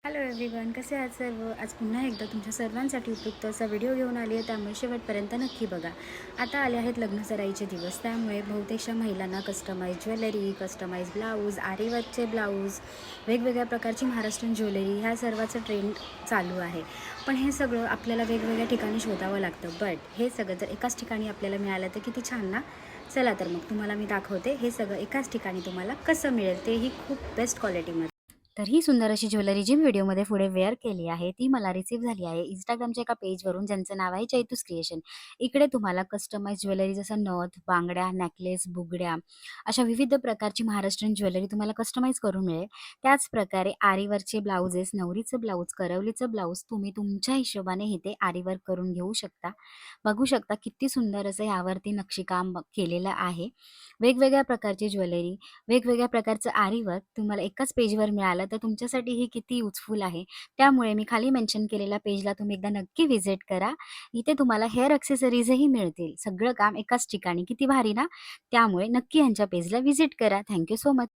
Hello everyone, कसे आहात सर्व? आज पुन्हा एकदा तुमच्या सर्वांसाठी उपयुक्त असा व्हिडिओ घेऊन आली आहे, त्यामुळे शेवटपर्यंत नक्की बघा. आता आले आहेत लग्नसराईचे दिवस, त्यामुळे बहुतेकशा महिलांना कस्टमाइज ज्वेलरी, कस्टमाइज ब्लाऊज, आरीवर्कचे ब्लाऊज, वेगवेगळ्या प्रकारची महाराष्ट्रीयन ज्वेलरी ह्या सर्वाचं ट्रेंड चालू आहे. पण हे सगळं आपल्याला वेगवेगळ्या ठिकाणी शोधावं लागतं. बट हे सगळं जर एकाच ठिकाणी आपल्याला मिळालं तर किती छान ना? चला तर मग तुम्हाला मी दाखवते हे सगळं एकाच ठिकाणी तुम्हाला कसं मिळेल, तेही खूप बेस्ट क्वालिटीमध्ये. तर ही सुंदर अशी ज्वेलरी जी व्हिडिओमध्ये पुढे वेअर केली आहे, ती मला रिसीव्ह झाली आहे Instagramच्या एका पेजवरून, ज्यांचं नाव आहे चैतूस क्रिएशन. इकडे तुम्हाला कस्टमाइज ज्वेलरी जसं नथ, बांगड्या, नेकलेस, बुगड्या अशा विविध प्रकारची महाराष्ट्रीयन ज्वेलरी तुम्हाला कस्टमाइज करून मिळेल. त्याच प्रकारे आरीवर्कचे ब्लाउजेस, नवरीचं ब्लाऊज, करवलीचं ब्लाऊज तुम्ही तुमच्या हिशोबाने इथे आरी वर्क करून घेऊ शकता. बघू शकता किती सुंदर असं यावरती नक्षीकाम केलेलं आहे. वेगवेगळ्या प्रकारची ज्वेलरी, वेगवेगळ्या प्रकारचं आरी वर्क तुम्हाला एकाच पेजवर मिळालं तर तुमच्यासाठी ही किती युजफुल आहे. त्यामुळे मी खाली मेन्शन केलेल्या पेजला तुम्ही एकदा नक्की व्हिजिट करा. इथे तुम्हाला हेअर एक्सेसरीजही मिळतील. सगळं काम एकाच ठिकाणी. किती भारी ना? त्यामुळे नक्की ह्यांच्या पेजला व्हिजिट करा. Thank so much.